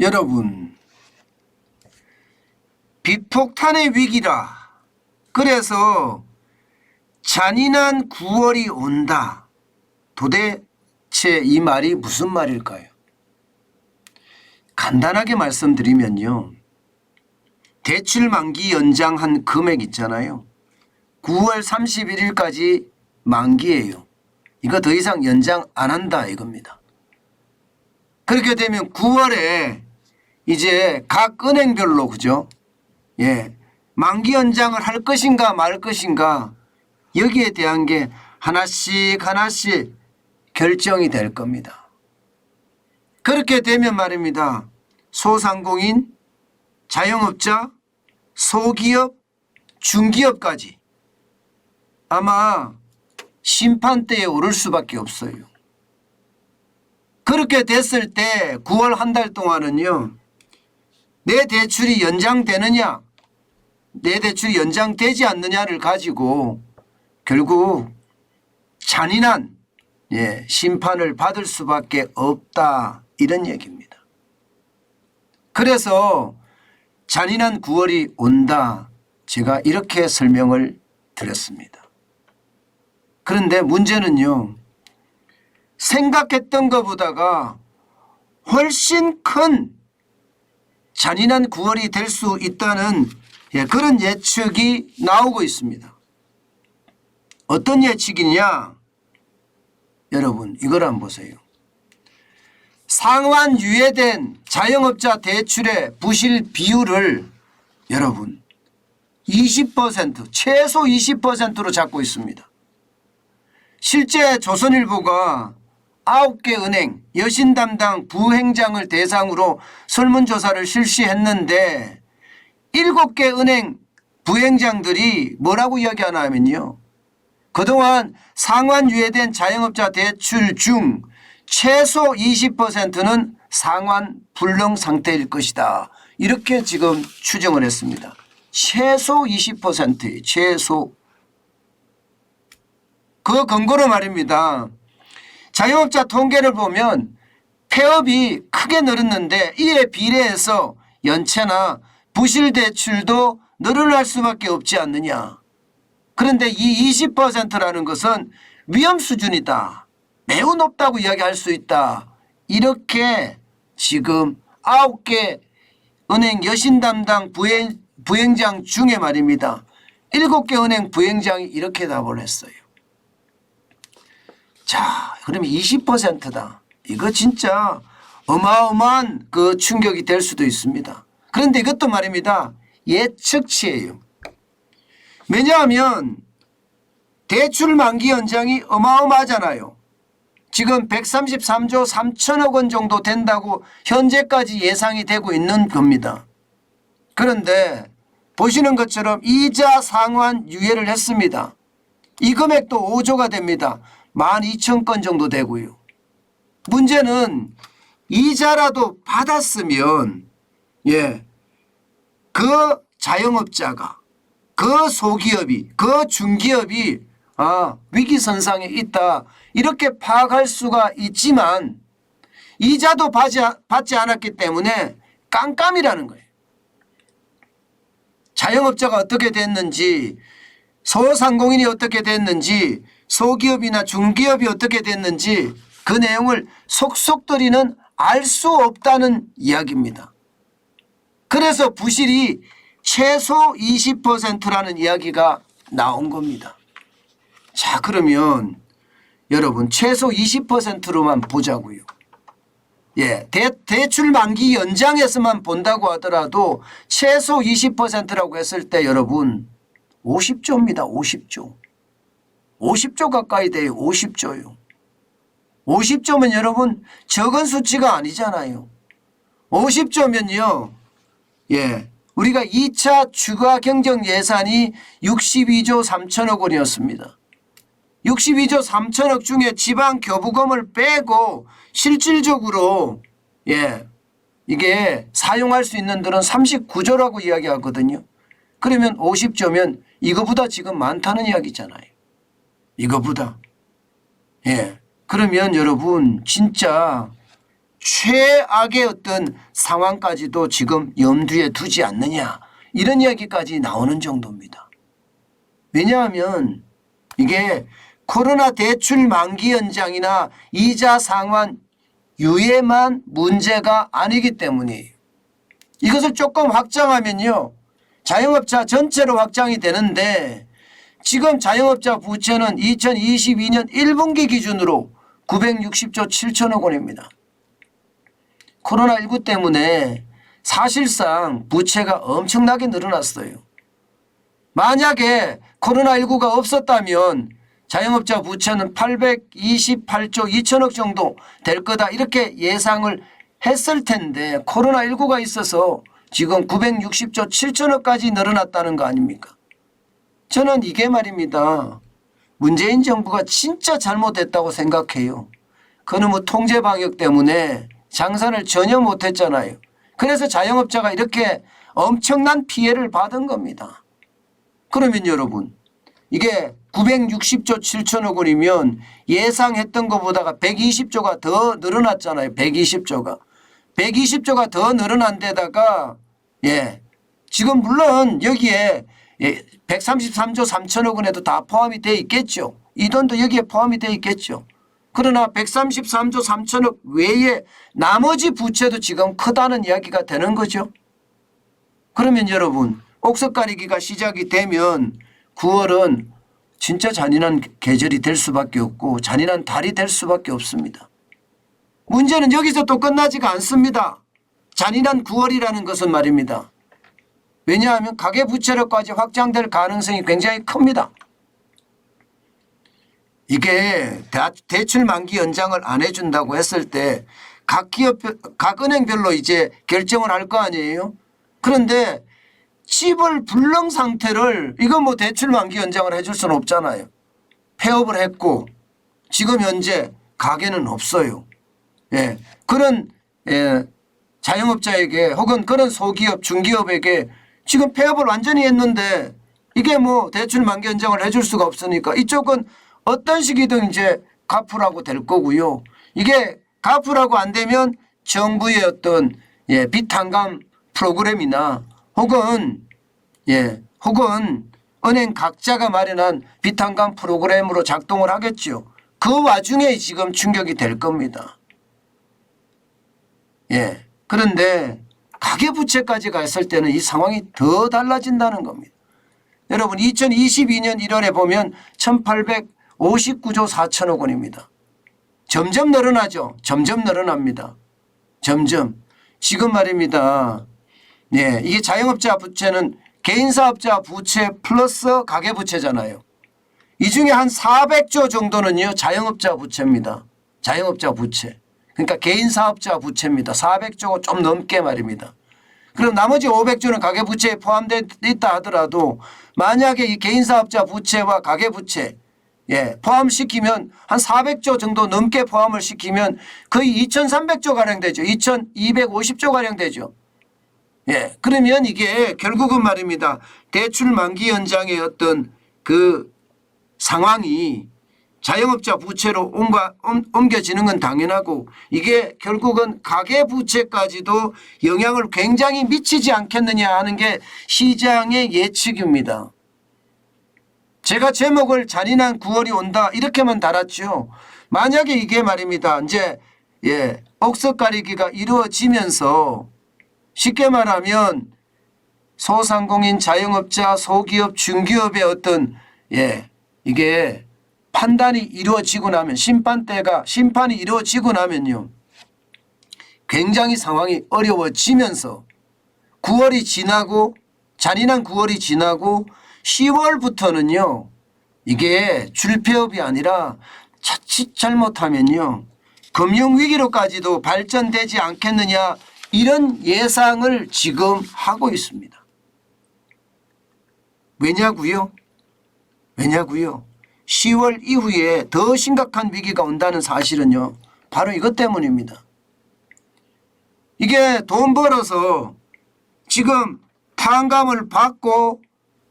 여러분, 비폭탄의 위기라. 그래서 잔인한 9월이 온다. 도대체 이 말이 무슨 말일까요? 간단하게 말씀드리면요. 대출 만기 연장한 금액 있잖아요. 9월 31일까지 만기예요. 이거 더 이상 연장 안 한다 이겁니다. 그렇게 되면 9월에 이제 각 은행별로 그죠? 예. 만기 연장을 할 것인가 말 것인가 여기에 대한 게 하나씩 결정이 될 겁니다. 그렇게 되면 말입니다. 소상공인, 자영업자, 소기업, 중기업까지 아마 심판대에 오를 수밖에 없어요. 그렇게 됐을 때 9월 한 달 동안은요. 내 대출이 연장되느냐 내 대출이 연장되지 않느냐를 가지고 결국 잔인한 심판을 받을 수밖에 없다 이런 얘기입니다. 그래서 잔인한 9월이 온다 제가 이렇게 설명을 드렸습니다. 그런데 문제는요. 생각했던 것보다가 훨씬 큰 잔인한 9월이 될 수 있다는 그런 예측이 나오고 있습니다. 어떤 예측이냐? 여러분 이걸 한번 보세요. 상환 유예된 자영업자 대출의 부실 비율을 여러분 20% 최소 20%로 잡고 있습니다. 실제 조선일보가 9개 은행 여신 담당 부행장을 대상으로 설문조사를 실시했는데 7개 은행 부행장들이 뭐라고 이야기하냐면요. 그동안 상환 유예된 자영업자 대출 중 최소 20%는 상환 불능 상태일 것이다. 이렇게 지금 추정을 했습니다. 최소 20%예요. 최소. 그 근거로 말입니다. 자영업자 통계를 보면 폐업이 크게 늘었는데 이에 비례해서 연체나 부실 대출도 늘어날 수밖에 없지 않느냐. 그런데 이 20%라는 것은 위험 수준이다. 매우 높다고 이야기할 수 있다. 이렇게 지금 9개 은행 여신 담당 부행장 중에 말입니다. 7개 은행 부행장이 이렇게 답을 했어요. 자, 그러면 20%다. 이거 진짜 어마어마한 그 충격이 될 수도 있습니다. 그런데 이것도 말입니다. 예측치예요. 왜냐하면 대출 만기 연장이 어마어마하잖아요. 지금 133조 3천억 원 정도 된다고 현재까지 예상이 되고 있는 겁니다. 그런데 보시는 것처럼 이자 상환 유예를 했습니다. 이 금액도 5조가 됩니다. 12,000건 정도 되고요. 문제는 이자라도 받았으면 그 자영업자가 그 소기업이 그 중기업이 위기선상에 있다 이렇게 파악할 수가 있지만 이자도 받지 않았기 때문에 깜깜이라는 거예요. 자영업자가 어떻게 됐는지 소상공인이 어떻게 됐는지 소기업이나 중기업이 어떻게 됐는지 그 내용을 속속들이는 알 수 없다는 이야기입니다. 그래서 부실이 최소 20%라는 이야기가 나온 겁니다. 자, 그러면 여러분 최소 20%로만 보자고요. 대출 만기 연장에서만 본다고 하더라도 최소 20%라고 했을 때 여러분 50조입니다. 50조. 50조 가까이 돼요. 50조요. 50조면 여러분 적은 수치가 아니잖아요. 50조면요. 우리가 2차 추가 경정 예산이 62조 3천억 원이었습니다. 62조 3천억 중에 지방 교부금을 빼고 실질적으로 이게 사용할 수 있는 들은 39조라고 이야기하거든요. 그러면 50조면 이거보다 지금 많다는 이야기잖아요. 이거보다. 그러면 여러분 진짜 최악의 어떤 상황까지도 지금 염두에 두지 않느냐 이런 이야기까지 나오는 정도입니다. 왜냐하면 이게 코로나 대출 만기 연장이나 이자 상환 유예만 문제가 아니기 때문이에요. 이것을 조금 확장하면요. 자영업자 전체로 확장이 되는데 지금 자영업자 부채는 2022년 1분기 기준으로 960조 7천억 원입니다. 코로나19 때문에 사실상 부채가 엄청나게 늘어났어요. 만약에 코로나19가 없었다면 자영업자 부채는 828조 2천억 정도 될 거다 이렇게 예상을 했을 텐데 코로나19가 있어서 지금 960조 7천억까지 늘어났다는 거 아닙니까? 저는 이게 말입니다. 문재인 정부가 진짜 잘못했다고 생각해요. 그는 뭐 통제 방역 때문에 장사를 전혀 못했잖아요. 그래서 자영업자가 이렇게 엄청난 피해를 받은 겁니다. 그러면 여러분 이게 960조 7천억 원이면 예상했던 것보다가 120조가 더 늘어났잖아요. 120조가 더 늘어난 데다가 지금 물론 여기에 133조 3천억 원에도 다 포함이 되어 있겠죠. 이 돈도 여기에 포함이 되어 있겠죠. 그러나 133조 3천억 외에 나머지 부채도 지금 크다는 이야기가 되는 거죠. 그러면 여러분 옥석가리기가 시작이 되면 9월은 진짜 잔인한 계절이 될 수밖에 없고 잔인한 달이 될 수밖에 없습니다. 문제는 여기서 또 끝나지가 않습니다. 잔인한 9월이라는 것은 말입니다. 왜냐하면 가계부채로까지 확장될 가능성이 굉장히 큽니다. 이게 대출 만기 연장을 안 해준다고 했을 때 각 기업, 각 은행별로 이제 결정을 할 거 아니에요. 그런데 집을 불능 상태를 이건 뭐 대출 만기 연장을 해줄 수는 없잖아요. 폐업을 했고 지금 현재 가게는 없어요. 그런 자영업자에게 혹은 그런 소기업 중기업에게 지금 폐업을 완전히 했는데 이게 뭐 대출 만기 연장을 해줄 수가 없으니까 이쪽은 어떤 식이든 이제 갚으라고 될 거고요. 이게 갚으라고 안 되면 정부의 어떤 빚탕감 프로그램이나 혹은 은행 각자가 마련한 빚탕감 프로그램으로 작동을 하겠죠. 그 와중에 지금 충격이 될 겁니다. 그런데 가계부채까지 갔을 때는 이 상황이 더 달라진다는 겁니다. 여러분 2022년 1월에 보면 1859조 4천억 원입니다. 점점 늘어나죠. 점점 늘어납니다. 점점. 지금 말입니다. 이게 자영업자 부채는 개인사업자 부채 플러스 가계부채잖아요. 이 중에 한 400조 정도는요 자영업자 부채입니다. 자영업자 부채. 그러니까 개인사업자 부채입니다. 400조가 좀 넘게 말입니다. 그럼 나머지 500조는 가계부채에 포함되어 있다 하더라도 만약에 이 개인사업자 부채와 가계부채 포함시키면 한 400조 정도 넘게 포함을 시키면 거의 2300조 가량 되죠. 2250조 가량 되죠. 그러면 이게 결국은 말입니다. 대출 만기 연장의 어떤 그 상황이 자영업자 부채로 옮겨지는 건 당연하고 이게 결국은 가계부채까지도 영향을 굉장히 미치지 않겠느냐 하는 게 시장의 예측입니다. 제가 제목을 잔인한 9월이 온다 이렇게만 달았죠. 만약에 이게 말입니다. 이제 옥석가리기가 이루어지면서 쉽게 말하면 소상공인 자영업자 소기업 중기업의 어떤 이게 판단이 이루어지고 나면 심판이 이루어지고 나면요 굉장히 상황이 어려워지면서 9월이 지나고 잔인한 9월이 지나고 10월부터는요 이게 줄폐업이 아니라 자칫 잘못하면요 금융위기로까지도 발전되지 않겠느냐 이런 예상을 지금 하고 있습니다. 왜냐고요? 10월 이후에 더 심각한 위기가 온다는 사실은요 바로 이것 때문입니다. 이게 돈 벌어서 지금 탕감을 받고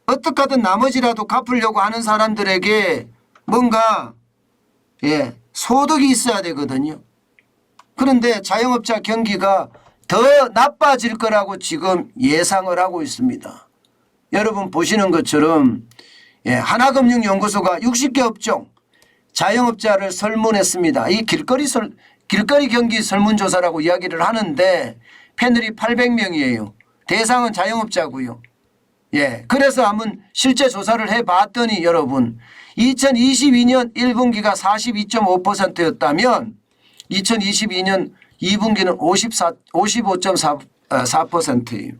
어떻게 하든 나머지라도 갚으려고 하는 사람들에게 뭔가 소득이 있어야 되거든요. 그런데 자영업자 경기가 더 나빠질 거라고 지금 예상을 하고 있습니다. 여러분 보시는 것처럼 하나금융연구소가 60개 업종 자영업자를 설문했습니다. 이 길거리 경기 설문조사라고 이야기를 하는데 패널이 800명이에요. 대상은 자영업자고요. 그래서 한번 실제 조사를 해봤더니 여러분 2022년 1분기가 42.5%였다면 2022년 2분기는 55.4%예요.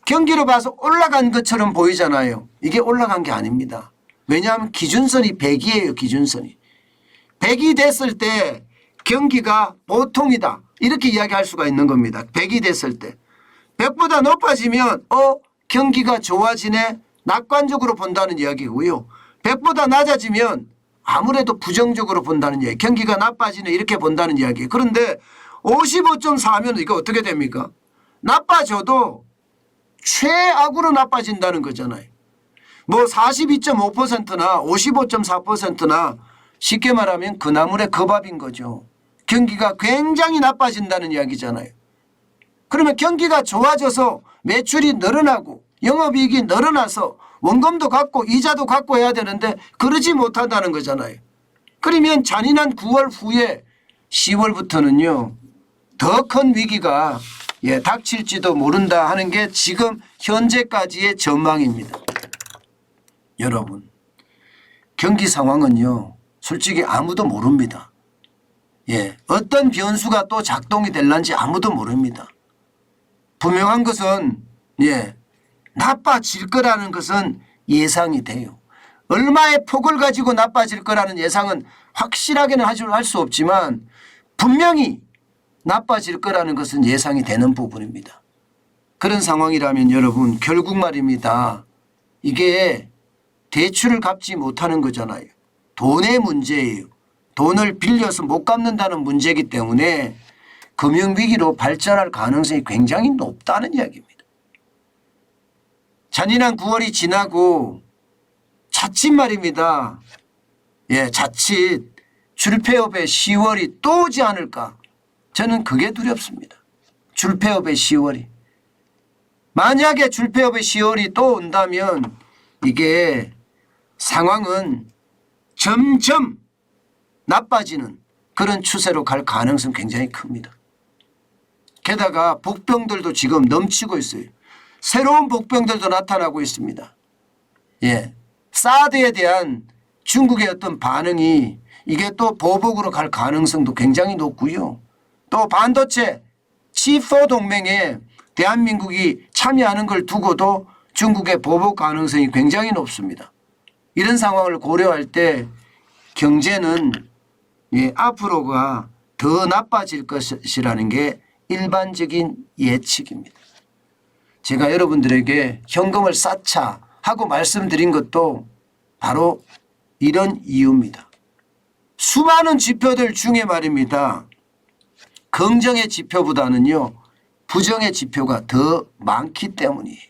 경기로 봐서 올라간 것처럼 보이잖아요. 이게 올라간 게 아닙니다. 왜냐하면 기준선이 100이에요. 기준선이. 100이 됐을 때 경기가 보통이다. 이렇게 이야기할 수가 있는 겁니다. 100이 됐을 때. 100보다 높아지면 경기가 좋아지네. 낙관적으로 본다는 이야기고요. 100보다 낮아지면 아무래도 부정적으로 본다는 이야기. 경기가 나빠지네. 이렇게 본다는 이야기예요. 그런데 55.4면 이거 어떻게 됩니까? 나빠져도 최악으로 나빠진다는 거잖아요. 뭐 42.5%나 55.4%나 쉽게 말하면 그나물의 그 밥인 거죠. 경기가 굉장히 나빠진다는 이야기잖아요. 그러면 경기가 좋아져서 매출이 늘어나고 영업이익이 늘어나서 원금도 갖고 이자도 갖고 해야 되는데 그러지 못한다는 거잖아요. 그러면 잔인한 9월 후에 10월부터는요. 더 큰 위기가 닥칠지도 모른다 하는 게 지금 현재까지의 전망입니다. 여러분 경기 상황은요. 솔직히 아무도 모릅니다. 어떤 변수가 또 작동이 될런지 아무도 모릅니다. 분명한 것은 나빠질 거라는 것은 예상이 돼요. 얼마의 폭을 가지고 나빠질 거라는 예상은 확실하게는 할 수 없지만 분명히 나빠질 거라는 것은 예상이 되는 부분입니다. 그런 상황이라면 여러분 결국 말입니다. 이게 대출을 갚지 못하는 거잖아요. 돈의 문제예요. 돈을 빌려서 못 갚는다는 문제이기 때문에 금융위기로 발전할 가능성이 굉장히 높다는 이야기입니다. 잔인한 9월이 지나고 자칫 말입니다. 자칫 줄폐업의 10월이 또 오지 않을까. 저는 그게 두렵습니다. 줄폐업의 10월이. 만약에 줄폐업의 10월이 또 온다면 이게 상황은 점점 나빠지는 그런 추세로 갈 가능성이 굉장히 큽니다. 게다가 복병들도 지금 넘치고 있어요. 새로운 복병들도 나타나고 있습니다. 사드에 대한 중국의 어떤 반응이 이게 또 보복으로 갈 가능성도 굉장히 높고요. 또 반도체 G4 동맹에 대한민국이 참여하는 걸 두고도 중국의 보복 가능성이 굉장히 높습니다. 이런 상황을 고려할 때 경제는 앞으로가 더 나빠질 것이라는 게 일반적인 예측입니다. 제가 여러분들에게 현금을 쌓자 하고 말씀드린 것도 바로 이런 이유입니다. 수많은 지표들 중에 말입니다. 긍정의 지표보다는요 부정의 지표가 더 많기 때문이에요.